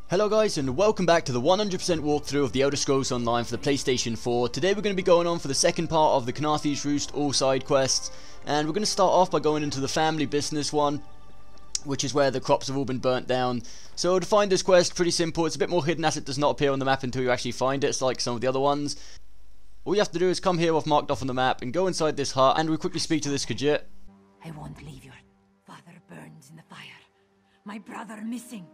Hello guys, and welcome back to the 100% walkthrough of the Elder Scrolls Online for the PlayStation 4. Today we're going to be going on for the second part of the Khanarthis Roos all side quests, and we're going to start off by going into the family business one, which is where the crops have all been burnt down. So to find this quest, pretty simple. It's a bit more hidden as it does not appear on the map until you actually find it. It's like some of the other ones. All you have to do is come here marked off on the map and go inside this hut, and we quickly speak to this Khajiit. I won't leave your father burns in the fire. My brother missing.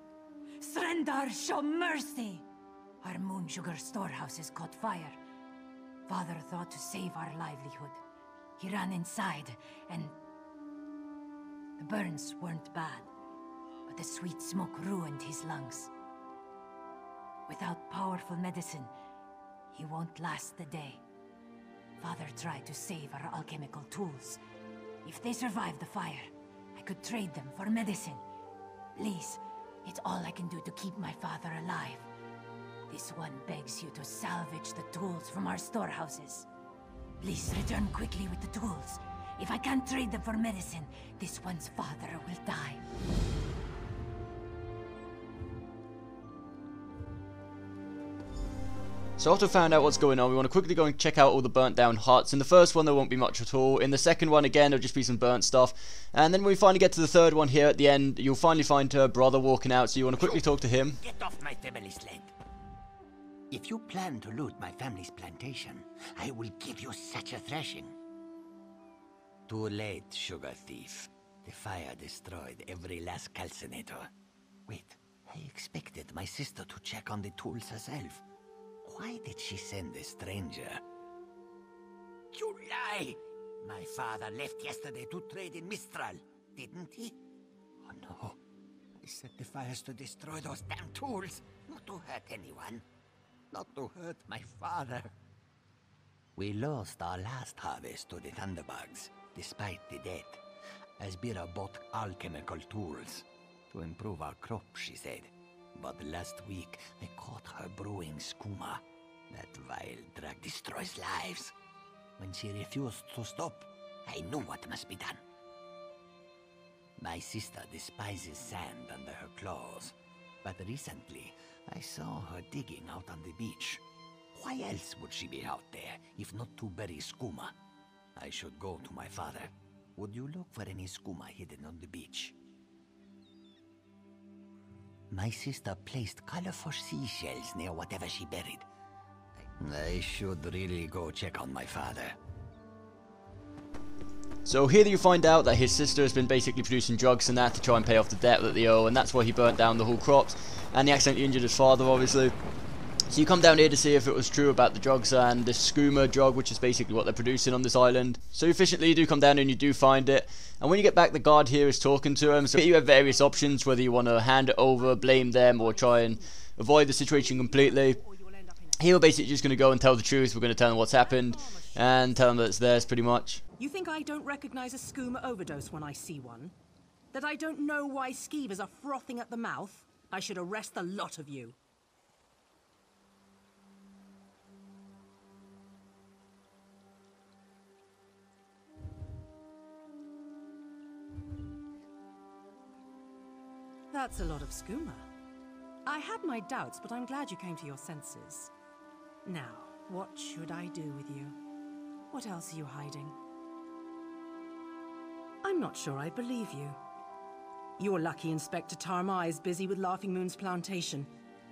Surrender, show mercy! Our moon sugar storehouse has caught fire. Father thought to save our livelihood. He ran inside, and the burns weren't bad, but the sweet smoke ruined his lungs. Without powerful medicine, he won't last the day. Father tried to save our alchemical tools. If they survive the fire, I could trade them for medicine. Please, it's all I can do to keep my father alive. This one begs you to salvage the tools from our storehouses. Please return quickly with the tools. If I can't trade them for medicine, this one's father will die. So after we found out what's going on, we want to quickly go and check out all the burnt down huts. In the first one there won't be much at all. In the second one again there'll just be some burnt stuff. And then when we finally get to the third one here at the end, you'll finally find her brother walking out, so you want to quickly talk to him. Get off my family's land. If you plan to loot my family's plantation, I will give you such a thrashing. Too late, sugar thief. The fire destroyed every last calcinator. Wait, I expected my sister to check on the tools herself. Why did she send a stranger? You lie! My father left yesterday to trade in Mistral, didn't he? Oh no. He set the fires to destroy those damn tools, not to hurt anyone. Not to hurt my father. We lost our last harvest to the Thunderbugs, despite the debt. Asbira bought alchemical tools to improve our crop, she said. But last week, I caught her brewing skooma. That vile drug destroys lives. When she refused to stop, I knew what must be done. My sister despises sand under her claws, but recently I saw her digging out on the beach. Why else would she be out there, if not to bury skooma? I should go to my father. Would you look for any skooma hidden on the beach? My sister placed colorful seashells near whatever she buried. I should really go check on my father. So here you find out that his sister has been basically producing drugs and that to try and pay off the debt that they owe, and that's why he burnt down the whole crops, and he accidentally injured his father, obviously. So you come down here to see if it was true about the drugs and this skooma drug, which is basically what they're producing on this island. So efficiently you do come down and you do find it, and when you get back the guard here is talking to him. So you have various options, whether you want to hand it over, blame them, or try and avoid the situation completely. Here we're basically just going to go and tell the truth. We're going to tell them what's happened and tell them that it's theirs, pretty much. You think I don't recognize a skooma overdose when I see one? That I don't know why skeevers are frothing at the mouth? I should arrest the lot of you. That's a lot of skooma. I had my doubts, but I'm glad you came to your senses. Now, what should I do with you? What else are you hiding? I'm not sure I believe you. You're lucky Inspector Tarmai is busy with Laughing Moon's plantation.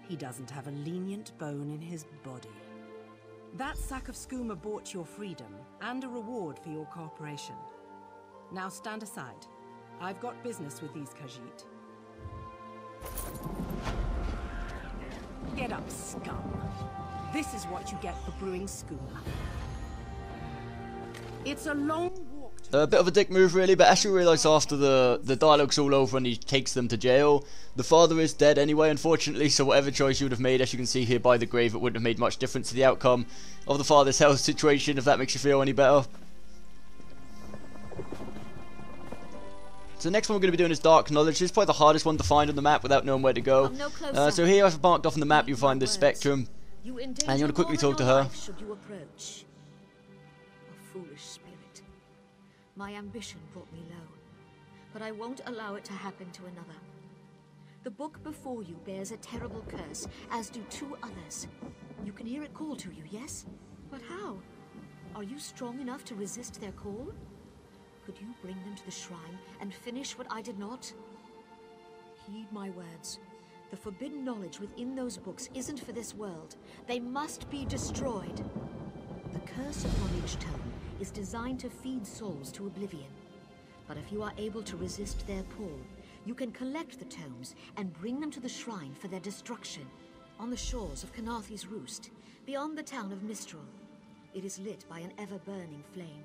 He doesn't have a lenient bone in his body. That sack of skooma bought your freedom, and a reward for your cooperation. Now stand aside. I've got business with these Khajiit. Get up, scum. This is what you get for brewing skooma. It's a long walk to... A bit of a dick move really, but as you realise after the dialogue's all over and he takes them to jail, the father is dead anyway, unfortunately, so whatever choice you would have made, as you can see here by the grave, it wouldn't have made much difference to the outcome of the father's health situation, if that makes you feel any better. So the next one we're going to be doing is Dark Knowledge. This is probably the hardest one to find on the map without knowing where to go. So here I've marked off on the map, you'll find this spectrum. And you want to quickly talk to her. Should you approach? A foolish spirit. My ambition brought me low, but I won't allow it to happen to another. The book before you bears a terrible curse, as do 2 others. You can hear it call to you, yes? But how? Are you strong enough to resist their call? Could you bring them to the shrine and finish what I did not? Heed my words. The forbidden knowledge within those books isn't for this world. They must be destroyed. The curse upon each tome is designed to feed souls to oblivion. But if you are able to resist their pull, you can collect the tomes and bring them to the shrine for their destruction. On the shores of Khanarthis Roost, beyond the town of Mistral, it is lit by an ever-burning flame.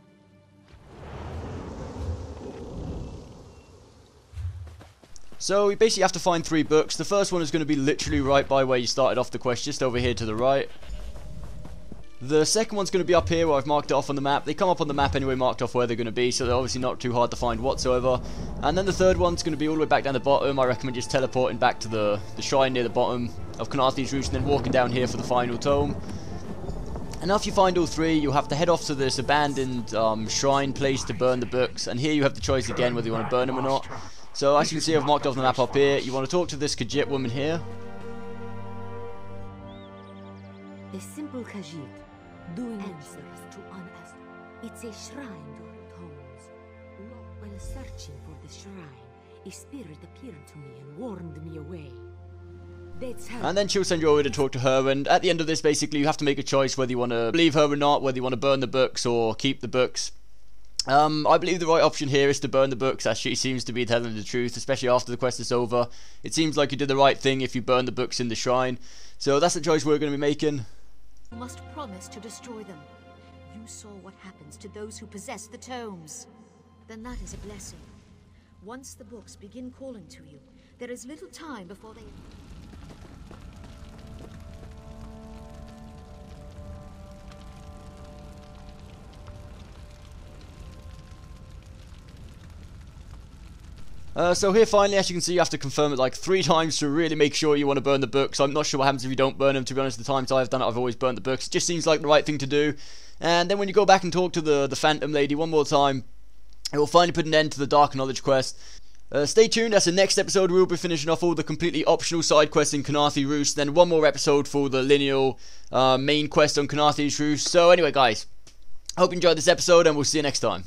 So we basically have to find 3 books. The first one is going to be literally right by where you started off the quest, just over here to the right. The second one's going to be up here where I've marked it off on the map. They come up on the map anyway, marked off where they're going to be, so they're obviously not too hard to find whatsoever. And then the third one's going to be all the way back down the bottom. I recommend just teleporting back to the shrine near the bottom of Khanarthis Roos and then walking down here for the final tome. And after you find all 3, you'll have to head off to this abandoned shrine place to burn the books. And here you have the choice again whether you want to burn them or not. So as you can see, I've marked off the map up here. You want to talk to this Khajiit woman here. A simple Khajiit doing answers to unasked. It's a shrine to tones. While searching for the shrine, a spirit appeared to me and warned me away. That's how. And then she'll send you over to talk to her, and at the end of this, basically, you have to make a choice whether you want to believe her or not, whether you want to burn the books or keep the books. I believe the right option here is to burn the books, as she seems to be telling the truth, especially after the quest is over. It seems like you did the right thing if you burn the books in the shrine. So that's the choice we're going to be making. You must promise to destroy them. You saw what happens to those who possess the tomes. Then that is a blessing. Once the books begin calling to you, there is little time before they... So here finally, as you can see, you have to confirm it like 3 times to really make sure you want to burn the books. I'm not sure what happens if you don't burn them. To be honest, the times I've done it, I've always burned the books. It just seems like the right thing to do. And then when you go back and talk to the Phantom Lady one more time, it will finally put an end to the Dark Knowledge quest. Stay tuned, as the next episode we'll be finishing off all the completely optional side quests in Khanarthi Roos. Then one more episode for the lineal main quest on Khanarthis Roos. So anyway guys, I hope you enjoyed this episode and we'll see you next time.